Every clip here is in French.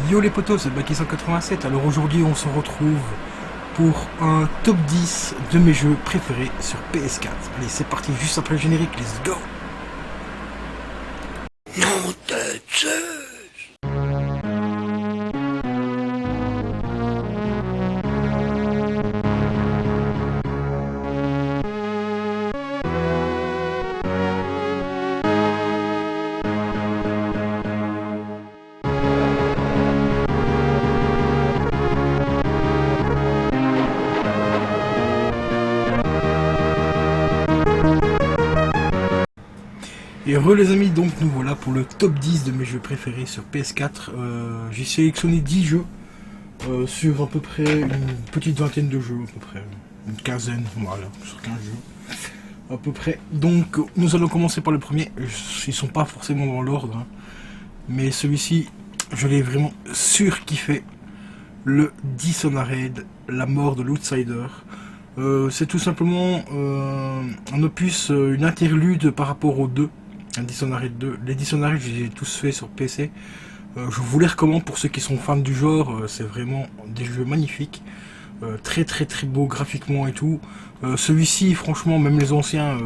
Yo les potos, c'est Baki 187. Alors aujourd'hui on se retrouve pour un top 10 de mes jeux préférés sur PS4. Allez, c'est parti juste après le générique, let's go. Nom de Zeus. Et re les amis, donc nous voilà pour le top 10 de mes jeux préférés sur PS4. J'ai sélectionné 10 jeux sur à peu près une petite vingtaine de jeux, à peu près une quinzaine, voilà, sur 15 jeux à peu près. Donc nous allons commencer par le premier. Ils sont pas forcément dans l'ordre, hein, mais celui-ci je l'ai vraiment surkiffé. Le Dishonored, la mort de l'Outsider. C'est tout simplement un opus, une interlude par rapport aux deux. Un Dishonored 2. Les Dishonored, je les ai tous faits sur PC. Je vous les recommande pour ceux qui sont fans du genre. C'est vraiment des jeux magnifiques. Très très très beau graphiquement et tout. Celui-ci, franchement, même les anciens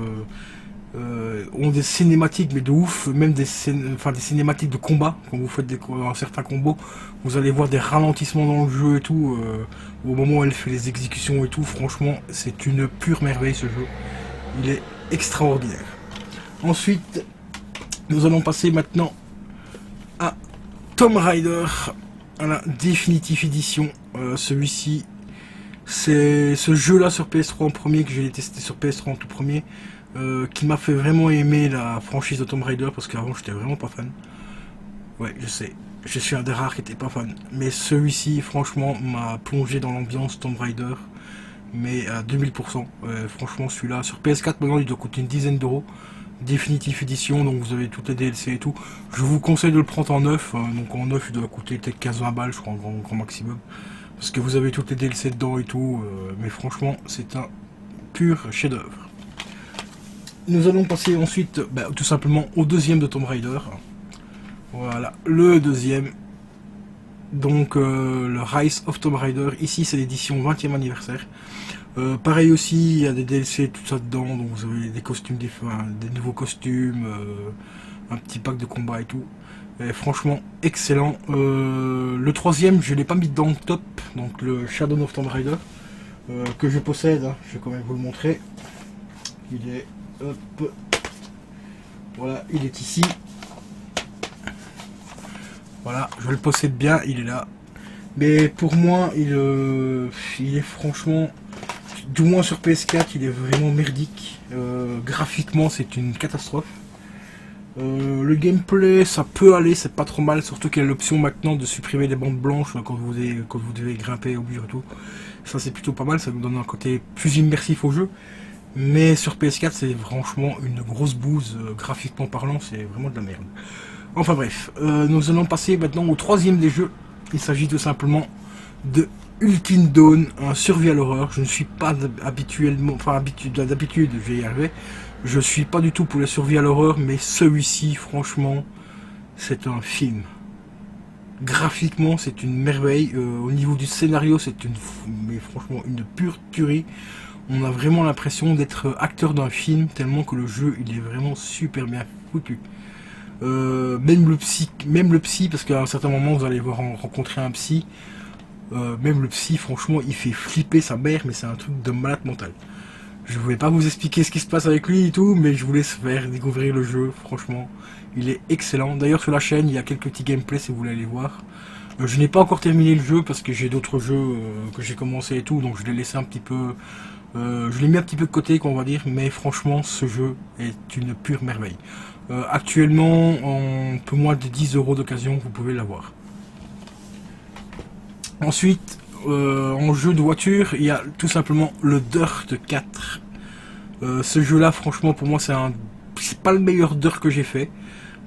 ont des cinématiques, mais de ouf. Même des cinématiques de combat. Quand vous faites certains combos, vous allez voir des ralentissements dans le jeu et tout. Au moment où elle fait les exécutions et tout. Franchement, c'est une pure merveille ce jeu. Il est extraordinaire. Ensuite, nous allons passer maintenant à Tomb Raider, à la Definitive Edition. Celui-ci, c'est ce jeu-là sur PS3 en premier, que j'ai testé sur PS3 en tout premier, qui m'a fait vraiment aimer la franchise de Tomb Raider, parce qu'avant j'étais vraiment pas fan. Ouais, je sais, je suis un des rares qui était pas fan. Mais celui-ci, franchement, m'a plongé dans l'ambiance Tomb Raider, mais à 2000%. Franchement, celui-là, sur PS4, maintenant, il doit coûter une dizaine d'euros. Definitive Edition, donc vous avez toutes les DLC et tout. Je vous conseille de le prendre en neuf, donc en neuf il doit coûter peut-être 15-20 balles, je crois, en grand maximum. Parce que vous avez toutes les DLC dedans et tout, mais franchement, c'est un pur chef-d'œuvre. Nous allons passer ensuite, tout simplement, au deuxième de Tomb Raider. Voilà, le deuxième. Donc, le Rise of Tomb Raider. Ici, c'est l'édition 20e anniversaire. Pareil aussi, il y a des DLC, tout ça dedans, donc vous avez des costumes, des nouveaux costumes, un petit pack de combat et tout. Et franchement, excellent. Le troisième, je ne l'ai pas mis dans le top, donc le Shadow of Tomb Raider, que je possède, hein, je vais quand même vous le montrer. Il est, hop, voilà, il est ici. Voilà, je le possède bien, il est là. Mais pour moi, il est franchement... Du moins sur PS4, il est vraiment merdique. Graphiquement, c'est une catastrophe. Le gameplay, ça peut aller, c'est pas trop mal. Surtout qu'il y a l'option maintenant de supprimer les bandes blanches quand vous devez grimper au mur et tout. Ça, c'est plutôt pas mal, ça nous donne un côté plus immersif au jeu. Mais sur PS4, c'est franchement une grosse bouse. Graphiquement parlant, c'est vraiment de la merde. Enfin bref, nous allons passer maintenant au troisième des jeux. Il s'agit tout simplement de Until Dawn, un survival horror. Je ne suis pas d'habitude, je vais y arriver. Je suis pas du tout pour le survival horror, mais celui-ci, franchement, c'est un film. Graphiquement, c'est une merveille. Au niveau du scénario, mais franchement, une pure tuerie. On a vraiment l'impression d'être acteur d'un film, tellement que le jeu, il est vraiment super bien foutu. Même le psy, parce qu'à un certain moment, vous allez rencontrer un psy. Même le psy, franchement, il fait flipper sa mère, mais c'est un truc de malade mental. Je ne vais pas vous expliquer ce qui se passe avec lui et tout, mais je vous laisse faire découvrir le jeu. Franchement, il est excellent. D'ailleurs, sur la chaîne, il y a quelques petits gameplays si vous voulez aller voir. Je n'ai pas encore terminé le jeu parce que j'ai d'autres jeux que j'ai commencé et tout, donc je l'ai laissé un petit peu. Je l'ai mis un petit peu de côté, qu'on va dire, mais franchement, ce jeu est une pure merveille. Actuellement, en peu moins de 10 euros d'occasion, vous pouvez l'avoir. Ensuite, en jeu de voiture, il y a tout simplement le Dirt 4. Ce jeu-là, franchement, pour moi, c'est pas le meilleur Dirt que j'ai fait.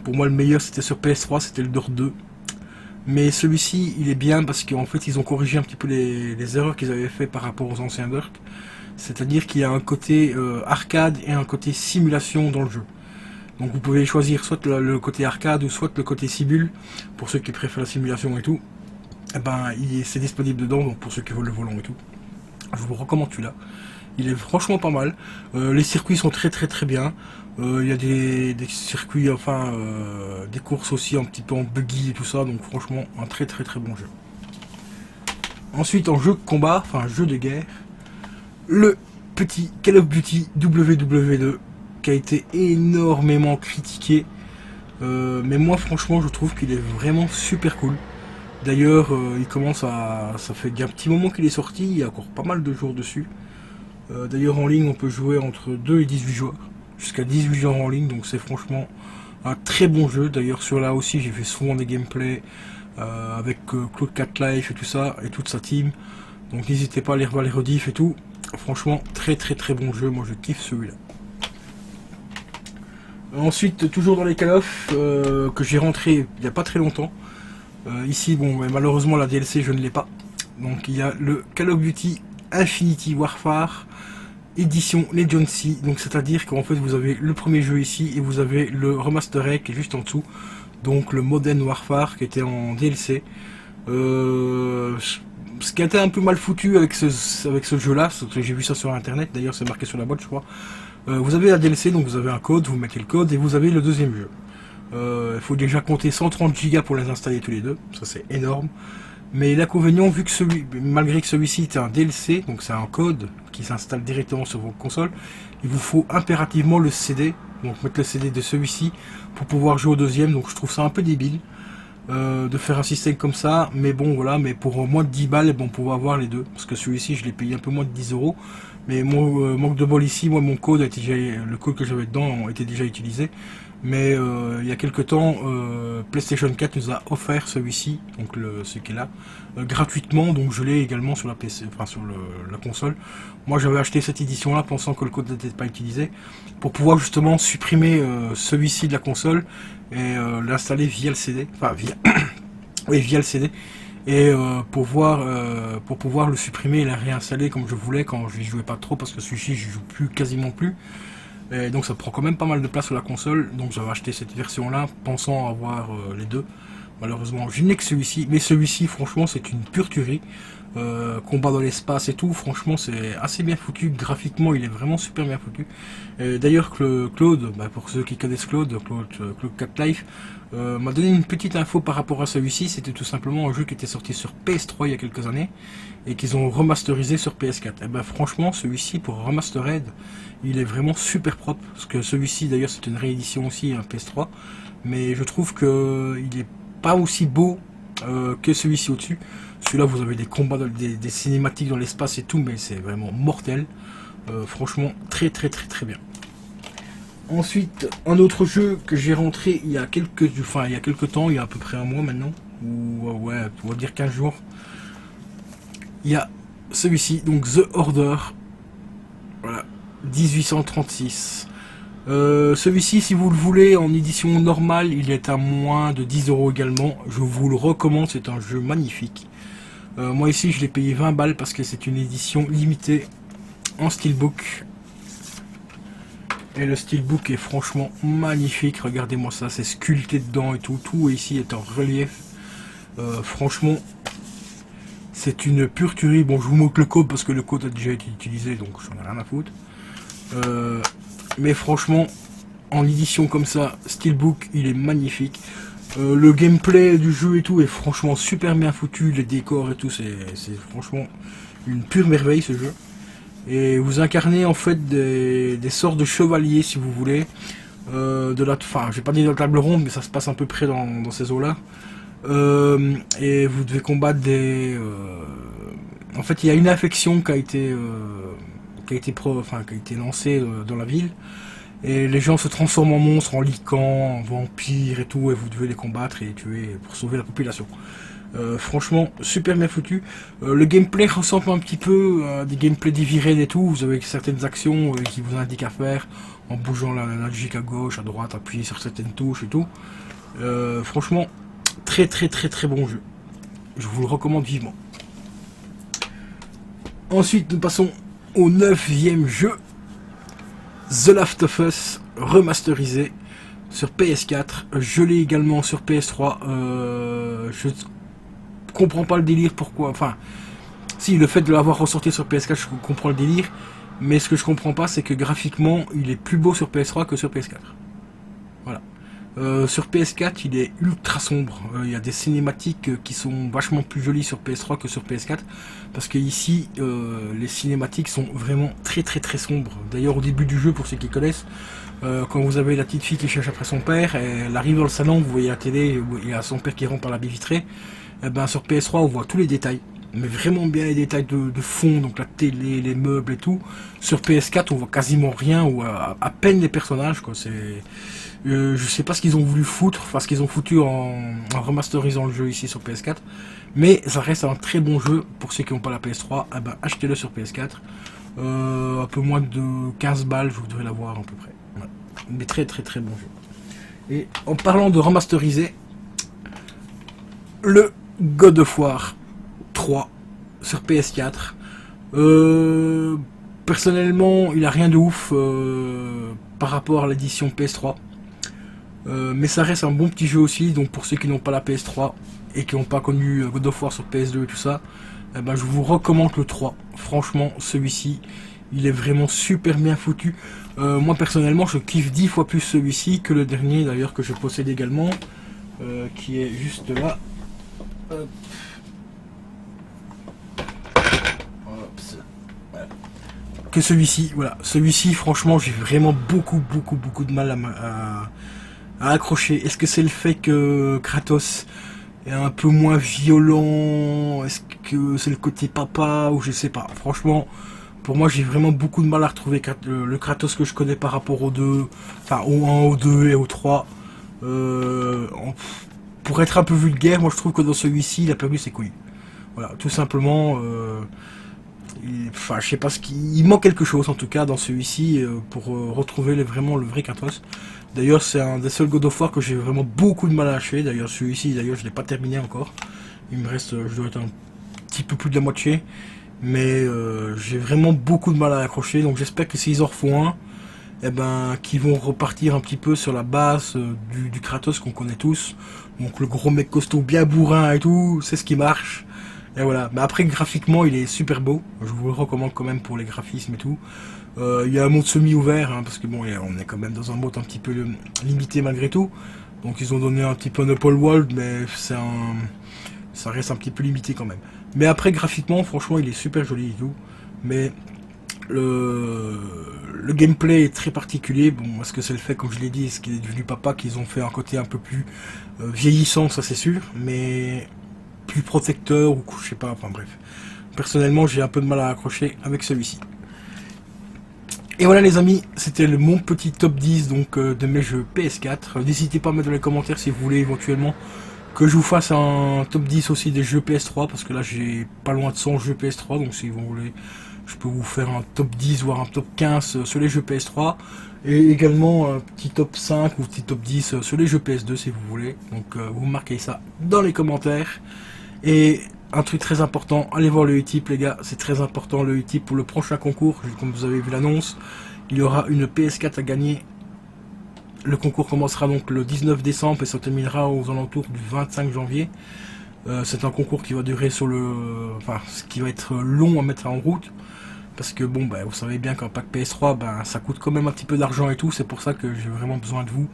Pour moi, le meilleur, c'était sur PS3, c'était le Dirt 2. Mais celui-ci, il est bien parce qu'en fait, ils ont corrigé un petit peu les erreurs qu'ils avaient fait par rapport aux anciens Dirt. C'est-à-dire qu'il y a un côté arcade et un côté simulation dans le jeu. Donc vous pouvez choisir soit le côté arcade ou soit le côté simul, pour ceux qui préfèrent la simulation et tout. Et ben, c'est disponible dedans, donc pour ceux qui veulent le volant et tout. Je vous recommande celui-là. Il est franchement pas mal. Les circuits sont très très très bien. Il y a des circuits, enfin des courses aussi un petit peu en buggy et tout ça. Donc franchement un très très très bon jeu. Ensuite en jeu de combat, enfin jeu de guerre, le petit Call of Duty WW2 qui a été énormément critiqué. Mais moi franchement je trouve qu'il est vraiment super cool. D'ailleurs il commence à... ça fait un petit moment qu'il est sorti, il y a encore pas mal de jours dessus. D'ailleurs en ligne on peut jouer entre 2 et 18 joueurs, jusqu'à 18 joueurs en ligne, donc c'est franchement un très bon jeu. D'ailleurs sur là aussi j'ai fait souvent des gameplays avec Claude 4 Life et tout ça, et toute sa team, donc n'hésitez pas à aller revoir les rediffs et tout. Franchement très très très bon jeu, moi je kiffe celui-là. Ensuite toujours dans les Call of que j'ai rentré il n'y a pas très longtemps, ici bon mais malheureusement la DLC je ne l'ai pas, donc il y a le Call of Duty Infinity Warfare édition Legacy, donc c'est à dire qu'en fait vous avez le premier jeu ici et vous avez le remastered qui est juste en dessous, donc le Modern Warfare qui était en DLC. Ce qui a été un peu mal foutu avec ce jeu là, parce que j'ai vu ça sur internet, d'ailleurs c'est marqué sur la boîte je crois. Vous avez la DLC, donc vous avez un code, vous mettez le code et vous avez le deuxième jeu. Il faut déjà compter 130 Go pour les installer tous les deux, ça c'est énorme. Mais l'inconvénient, vu que malgré que celui-ci est un DLC, donc c'est un code qui s'installe directement sur vos consoles, il vous faut impérativement le CD, donc mettre le CD de celui-ci pour pouvoir jouer au deuxième. Donc je trouve ça un peu débile de faire un système comme ça, mais bon voilà, mais pour moins de 10 balles, bon, on pourra avoir les deux, parce que celui-ci je l'ai payé un peu moins de 10 euros. Mais mon manque de bol ici, moi mon code a été déjà, le code que j'avais dedans était déjà utilisé. Mais il y a quelques temps, PlayStation 4 nous a offert celui-ci, donc ce qui est là, gratuitement. Donc je l'ai également sur la PC, enfin sur la console. Moi j'avais acheté cette édition-là pensant que le code n'était pas utilisé, pour pouvoir justement supprimer celui-ci de la console et l'installer via le CD, enfin via, oui, via le CD. Et pour pouvoir le supprimer et la réinstaller comme je voulais quand je n'y jouais pas trop, parce que celui-ci je joue plus, quasiment plus. Et donc ça prend quand même pas mal de place sur la console, donc j'avais acheté cette version là pensant avoir les deux. Malheureusement je n'ai que celui-ci, mais celui-ci franchement c'est une pure tuerie. Combat dans l'espace et tout, franchement c'est assez bien foutu, graphiquement il est vraiment super bien foutu. D'ailleurs Claude, pour ceux qui connaissent Claude 4 Life, m'a donné une petite info par rapport à celui-ci. C'était tout simplement un jeu qui était sorti sur PS3 il y a quelques années et qu'ils ont remasterisé sur PS4. Et ben franchement celui-ci pour remastered il est vraiment super propre, parce que celui-ci d'ailleurs c'est une réédition aussi, un PS3, mais je trouve que il est pas aussi beau que celui-ci au-dessus. Celui-là vous avez des combats, des cinématiques dans l'espace et tout, mais c'est vraiment mortel. Franchement très très très très bien. Ensuite un autre jeu que j'ai rentré il y a quelques temps, il y a à peu près un mois maintenant, ou ouais on va dire 15 jours. Il y a celui-ci, donc The Order, voilà, 1836. Celui-ci, si vous le voulez en édition normale, il est à moins de 10 euros également. Je vous le recommande, c'est un jeu magnifique. Moi ici, je l'ai payé 20 balles parce que c'est une édition limitée en steelbook. Et le steelbook est franchement magnifique. Regardez-moi ça, c'est sculpté dedans et tout. Tout ici est en relief. Franchement, c'est une pure tuerie. Bon, je vous montre le code parce que le code a déjà été utilisé, donc j'en ai rien à foutre. Mais franchement, en édition comme ça, steelbook, il est magnifique. Le gameplay du jeu et tout est franchement super bien foutu. Les décors et tout, c'est franchement une pure merveille ce jeu. Et vous incarnez en fait des sortes de chevaliers si vous voulez. Enfin, j'ai pas dit de la table ronde, mais ça se passe à peu près dans ces eaux-là. Et vous devez combattre des... En fait, il y a une infection qui a été lancée dans la ville. Et les gens se transforment en monstres, en licans, en vampires et tout. Et vous devez les combattre et les tuer pour sauver la population. Franchement, super bien foutu. Le gameplay ressemble un petit peu à des gameplays d'Heavy et tout. Vous avez certaines actions qui vous indiquent à faire en bougeant la logique à gauche, à droite, appuyer sur certaines touches et tout. Franchement, très très très très bon jeu. Je vous le recommande vivement. Ensuite, nous passons au 9e jeu, The Last of Us remasterisé. sur PS4. Je l'ai également sur PS3. Je comprends pas le délire, pourquoi. Enfin, si, le fait de l'avoir ressorti sur PS4, je comprends le délire. Mais ce que je comprends pas, c'est que graphiquement, il est plus beau sur PS3 que sur PS4. Voilà. Sur PS4, il est ultra sombre. Il y a des cinématiques qui sont vachement plus jolies sur PS3 que sur PS4. Parce que ici, les cinématiques sont vraiment très très très sombres. D'ailleurs, au début du jeu, pour ceux qui connaissent, quand vous avez la petite fille qui cherche après son père, elle arrive dans le salon, vous voyez la télé, il y a son père qui rentre par la baie vitrée. Et ben, sur PS3, on voit tous les détails. Mais vraiment bien les détails de fond, donc la télé, les meubles et tout. Sur PS4, on voit quasiment rien, ou à peine les personnages, quoi. Je sais pas ce qu'ils ont voulu foutre, enfin ce qu'ils ont foutu en remasterisant le jeu ici sur PS4. Mais ça reste un très bon jeu. Pour ceux qui n'ont pas la PS3, eh ben, achetez-le sur PS4. Un peu moins de 15 balles, vous devrez l'avoir à peu près. Voilà. Mais très très très bon jeu. Et en parlant de remasteriser, le God of War 3 sur PS4. Personnellement, il a rien de ouf par rapport à l'édition PS3. Mais ça reste un bon petit jeu aussi. Donc pour ceux qui n'ont pas la PS3 et qui n'ont pas connu God of War sur PS2 et tout ça, eh ben, je vous recommande le 3. Franchement, celui-ci, il est vraiment super bien foutu. Moi personnellement, je kiffe 10 fois plus celui-ci que le dernier d'ailleurs que je possède également, qui est juste là. Que celui-ci, voilà, celui-ci franchement j'ai vraiment beaucoup de mal à accrocher. Est-ce que c'est le fait que Kratos est un peu moins violent, est-ce que c'est le côté papa, ou je sais pas, franchement pour moi j'ai vraiment beaucoup de mal à retrouver le Kratos que je connais par rapport au 2, enfin au 1, au 2 et au 3. Pour être un peu vulgaire, moi je trouve que dans celui-ci il a perdu ses couilles, voilà, tout simplement. Enfin, je sais pas il manque quelque chose en tout cas dans celui-ci pour retrouver vraiment le vrai Kratos. D'ailleurs, c'est un des seuls God of War que j'ai vraiment beaucoup de mal à achever. D'ailleurs, celui-ci, je l'ai pas terminé encore. Il me reste, je dois être un petit peu plus de la moitié, mais j'ai vraiment beaucoup de mal à accrocher. Donc, j'espère que s'ils en refont un, eh ben, qu'ils vont repartir un petit peu sur la base du Kratos qu'on connaît tous. Donc, le gros mec costaud, bien bourrin et tout, c'est ce qui marche. Et voilà, mais après graphiquement il est super beau, je vous le recommande quand même pour les graphismes et tout. Il y a un mode semi-ouvert, hein, parce que bon, on est quand même dans un mode un petit peu limité malgré tout. Donc ils ont donné un petit peu un open world, mais ça reste un petit peu limité quand même. Mais après graphiquement, franchement il est super joli et tout. Mais le gameplay est très particulier. Bon, est-ce que c'est le fait, comme je l'ai dit, est-ce qu'il est devenu papa, qu'ils ont fait un côté un peu plus vieillissant, ça c'est sûr, mais plus protecteur ou je sais pas, enfin bref. Personnellement j'ai un peu de mal à accrocher avec celui-ci. Et voilà les amis, c'était mon petit top 10 donc de mes jeux PS4. N'hésitez pas à mettre dans les commentaires si vous voulez éventuellement que je vous fasse un top 10 aussi des jeux PS3, parce que là j'ai pas loin de 100 jeux PS3, donc si vous voulez je peux vous faire un top 10 voire un top 15 sur les jeux PS3, et également un petit top 5 ou petit top 10 sur les jeux PS2 si vous voulez. Donc vous marquez ça dans les commentaires. Et un truc très important, allez voir le Utip les gars, c'est très important le Utip pour le prochain concours, comme vous avez vu l'annonce, il y aura une PS4 à gagner. Le concours commencera donc le 19 décembre et se terminera aux alentours du 25 janvier. C'est un concours qui va durer qui va être long à mettre en route, parce que bon, vous savez bien qu'un pack PS3, ça coûte quand même un petit peu d'argent et tout, c'est pour ça que j'ai vraiment besoin de vous,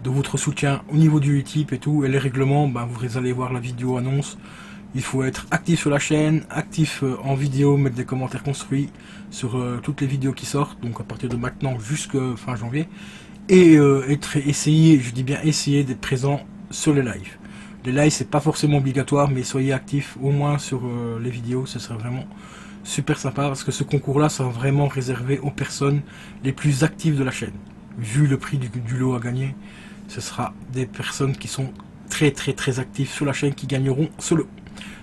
de votre soutien au niveau du Utip et tout. Et les règlements, vous allez voir la vidéo annonce. Il faut être actif sur la chaîne, actif en vidéo, mettre des commentaires construits sur toutes les vidéos qui sortent, donc à partir de maintenant jusqu'à fin janvier. Et essayer, je dis bien essayer d'être présent sur les lives. Les lives c'est pas forcément obligatoire, mais soyez actifs au moins sur les vidéos, ce serait vraiment super sympa, parce que ce concours là sera vraiment réservé aux personnes les plus actives de la chaîne. Vu le prix du lot à gagner, ce sera des personnes qui sont très actives sur la chaîne qui gagneront ce lot.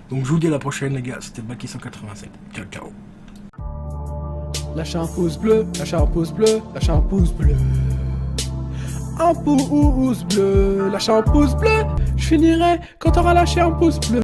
Donc je vous dis à la prochaine les gars, c'était Baki187. Ciao ciao. Lâchez un pouce bleu, lâchez un pouce bleu, lâchez un pouce bleu. Un pouce bleu, lâchez un pouce bleu. Je finirai quand t'auras lâché un pouce bleu.